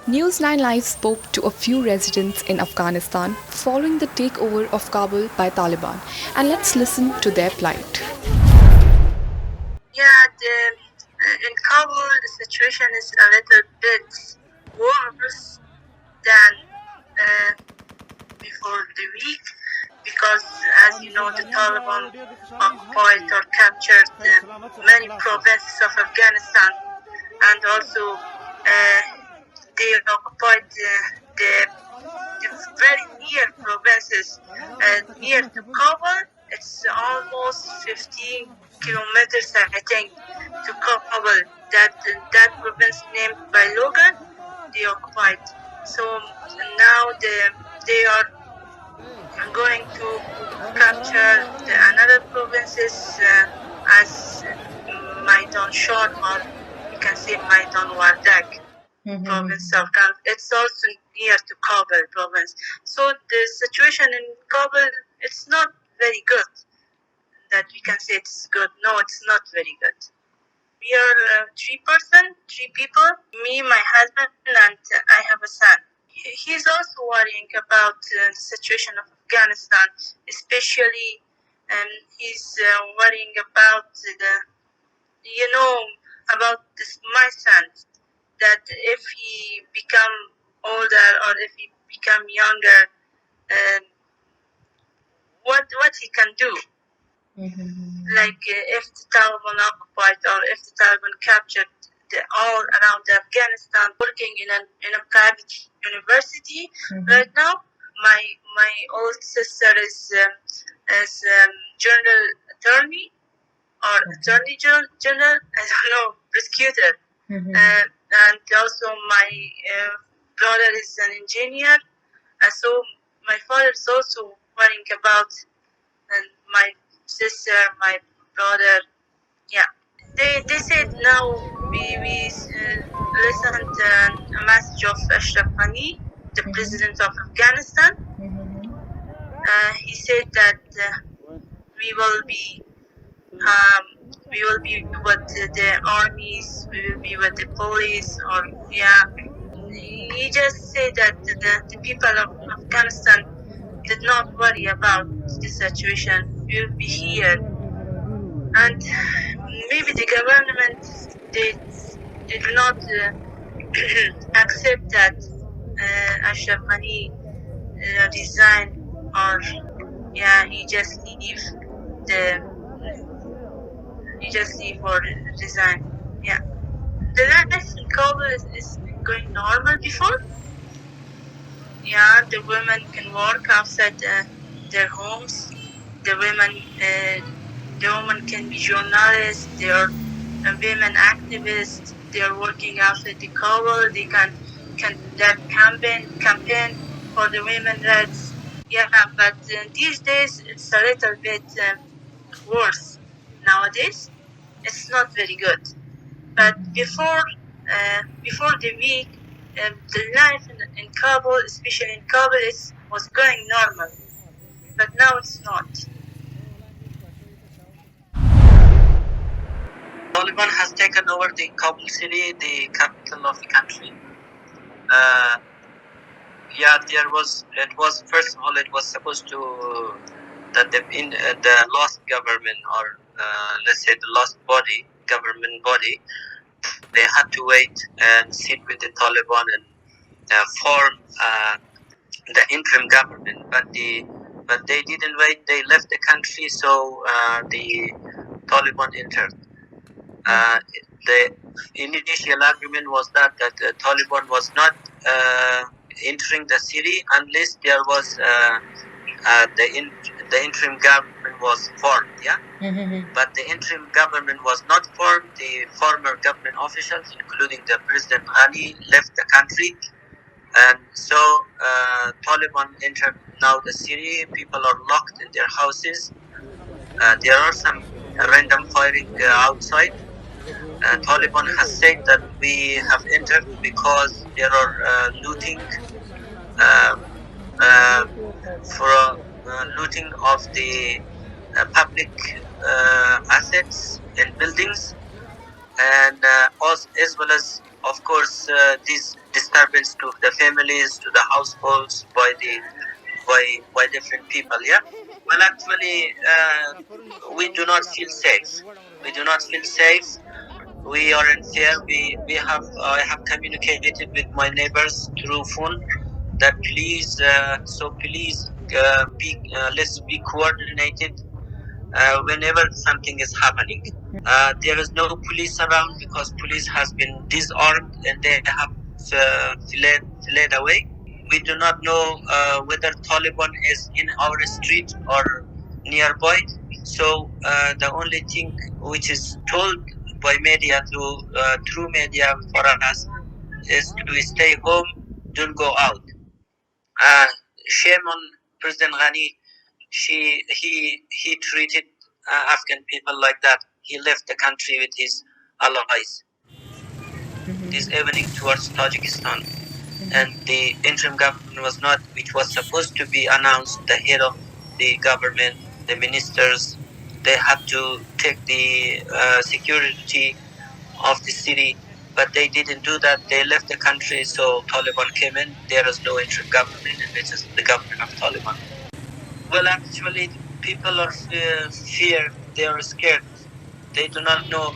News 9 Live spoke to a few residents in Afghanistan following the takeover of Kabul by Taliban, and let's listen to their plight. Yeah, in Kabul, the situation is a little bit worse than before the week because, as you know, the Taliban occupied or captured many provinces of Afghanistan, and also they occupied the very near provinces near to Kabul. It's almost 15 kilometers, I think, to Kabul. That province named by Logan, they occupied. So now they are going to capture the another provinces as Maidan Shor, or you can say Maidan Wardak province of Kabul. It's also near to Kabul province. So the situation in Kabul, it's not very good. That we can say it's good. No, it's not very good. We are three people, me, my husband, and I have a son. He's also worrying about the situation of Afghanistan, especially he's worrying about about this, my son, that if he become older or if he become younger, uh, what he can do. Like if the Taliban occupied or if the Taliban captured all around Afghanistan, working in a private university right now. My old sister is general attorney or attorney general. I don't know, prosecutor. And also my brother is an engineer. So my father is also worrying about my sister, my brother. Yeah, they said now we listened a message of Ashraf Ghani, the president of Afghanistan. He said that we will be with the armies, we will be with the police, or yeah. He just said that the people of Afghanistan did not worry about the situation. We will be here, and maybe the government did not accept that Ashraf Ghani resign, or yeah, he just leave or resign. Yeah, the life in Kabul is going normal before. Yeah, the women can work outside their homes. The women can be journalists. They are women activists. They are working outside the Kabul. They can conduct campaign for the women rights. Yeah, but these days it's a little bit worse. Nowadays, it's not very good. But before the week, the life in Kabul, especially in Kabul, was going normal. But now it's not. Taliban has taken over the Kabul city, the capital of the country. Yeah, it was first of all, it was supposed to that the last government, or let's say the last government body, they had to wait and sit with the Taliban and form the interim government, but they didn't wait. They left the country, so the Taliban entered. The initial argument was that the Taliban was not entering the city unless there was the interim government was formed. Yeah, but the interim government was not formed. The former government officials, including the President Ali, left the country. And so Taliban entered now the city. People are locked in their houses. There are some random firing outside. Taliban has said that we have entered because there are looting for looting of the public assets and buildings, and also, as well as of course, this disturbance to the families, to the households by different people. Yeah. Well, actually, we do not feel safe. We do not feel safe. We are in fear. I have communicated with my neighbors through phone that please, let's be coordinated whenever something is happening. There is no police around because police has been disarmed and they have fled away. We do not know whether Taliban is in our street or nearby. So the only thing which is told by media through media for us is to stay home, don't go out. Uh, Shame on President Ghani. He treated Afghan people like that. He left the country with his allies. This evening towards Tajikistan, and the interim government was not, which was supposed to be announced. The head of the government, the ministers, they had to take the security of the city, but they didn't do that. They left the country, so Taliban came in. There is no interim government, and it is the government of Taliban. Well, actually, people are fear. They are scared. They do not know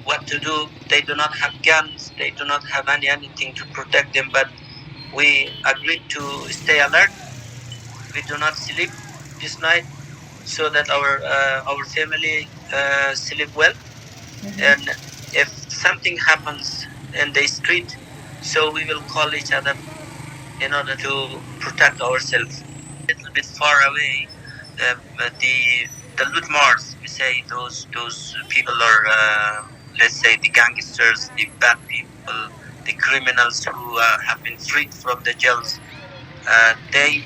what to do. They do not have guns. They do not have anything to protect them. But we agreed to stay alert. We do not sleep this night so that our family sleep well. And if something happens in the street, so we will call each other in order to protect ourselves. A little bit far away, the Lutmars, we say those people are, let's say, the gangsters, the bad people, the criminals who have been freed from the jails. They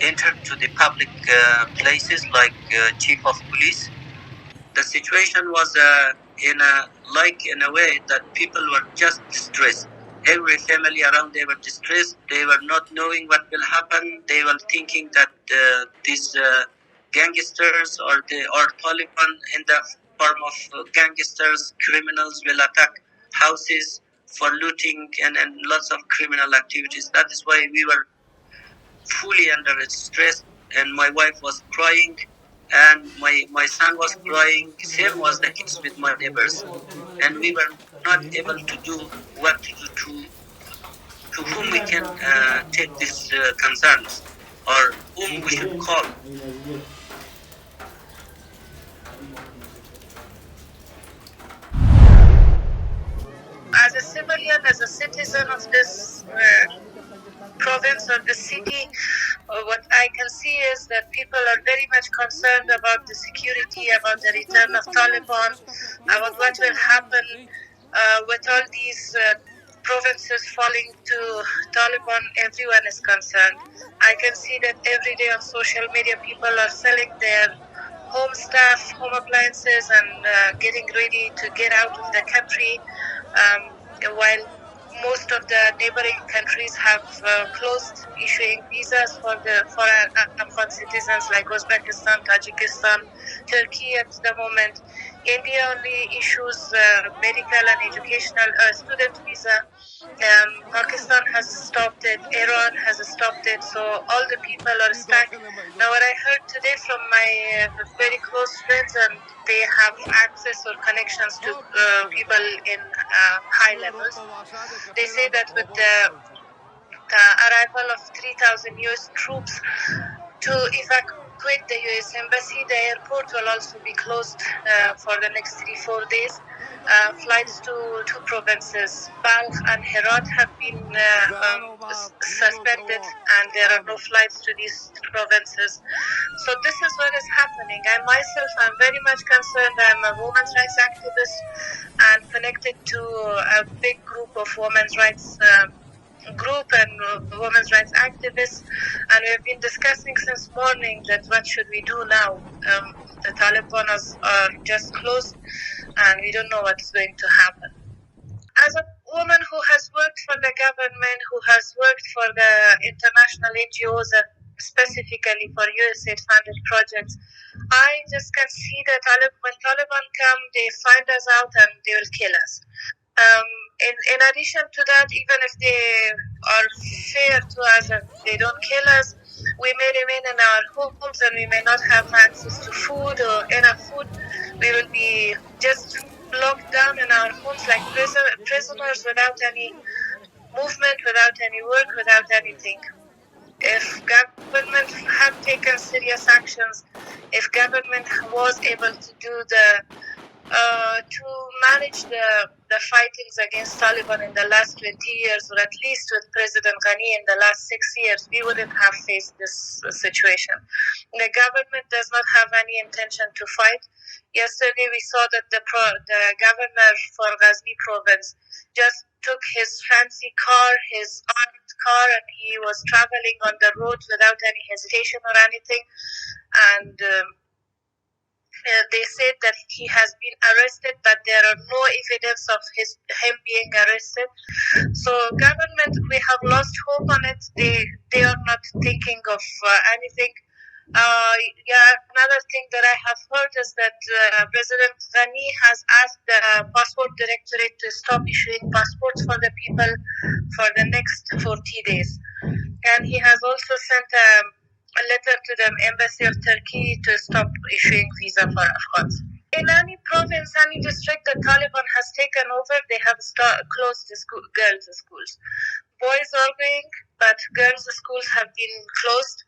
entered to the public places like chief of police. The situation was in a way that people were just distressed. Every family around, they were distressed. They were not knowing what will happen. They were thinking that these gangsters or Taliban in the form of gangsters, criminals will attack houses for looting and lots of criminal activities. That is why we were fully under stress, and my wife was crying, and my son was crying. Same was the case with my neighbors, and we were not able to do what to do to whom we can take these concerns or whom we should call. As a civilian, as a citizen of this province or the city, what I can see is that people are very much concerned about the security, about the return of Taliban, about what will happen with all these provinces falling to Taliban. Everyone is concerned. I can see that every day on social media, people are selling their home stuff, home appliances, and getting ready to get out of the country. While most of the neighboring countries have closed issuing visas for Afghan citizens like Uzbekistan, Tajikistan, Turkey at the moment. India only issues medical and educational student visa. Pakistan has stopped it. Iran has stopped it. So all the people are stuck. Now, what I heard today from my very close friends, and they have access or connections to people in high levels, they say that with the arrival of 3,000 US troops to evacuate the US embassy, the airport will also be closed for the next 3-4 days. Flights to two provinces, Balkh and Herat, have been suspended, and there are no flights to these provinces. So this is what is happening. I myself am very much concerned. I'm a women's rights activist and connected to a big group of women's rights group and women's rights activists, and we've been discussing since morning that what should we do now. The Taliban are just closed, and we don't know what's going to happen. As a woman who has worked for the government, who has worked for the international NGOs and specifically for USAID-funded projects, I just can see that when Taliban come, they find us out and they will kill us. In addition to that, even if they are fair to us and they don't kill us, we may remain in our homes and we may not have access to food or enough food. We will be just locked down in our homes like prisoners without any movement, without any work, without anything. If government had taken serious actions, if government was able to do to manage the fightings against Taliban in the last 20 years, or at least with President Ghani in the last 6 years, we wouldn't have faced this situation. The government does not have any intention to fight. Yesterday, we saw that the governor for Ghazni province just took his fancy car, his armed car, and he was traveling on the road without any hesitation or anything. And they said that he has been arrested, but there are no evidence of him being arrested. So government, we have lost hope on it. They are not thinking of anything. Another thing that I have heard is that President Ghani has asked the passport directorate to stop issuing passports for the people for the next 40 days. And he has also sent a letter to the embassy of Turkey to stop issuing visa for Afghans. In any province, any district that Taliban has taken over, they have closed the girls' schools. Boys are going, but girls' schools have been closed.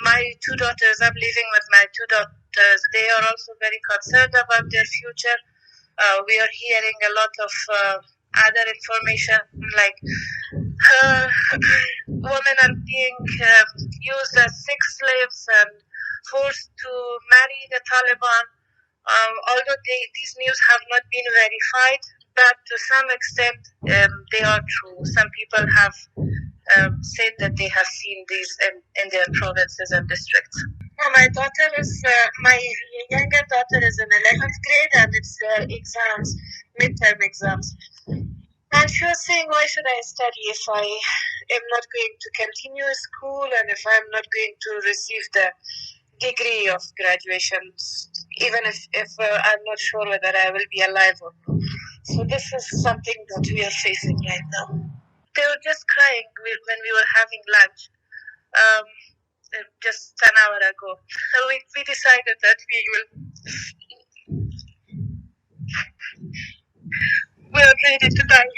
My two daughters, I'm living with my two daughters. They are also very concerned about their future. We are hearing a lot of other information like women are being used as sex slaves and forced to marry the Taliban. Although these news have not been verified, but to some extent they are true. Some people have said that they have seen these in their provinces and districts. My daughter is, my younger daughter is in 11th grade and it's exams, midterm exams. And she was saying, why should I study if I am not going to continue school and if I'm not going to receive the degree of graduation, even if I'm not sure whether I will be alive or not. So this is something that we are facing right now. They were just crying when we were having lunch. Just an hour ago. So we decided that we are ready to die.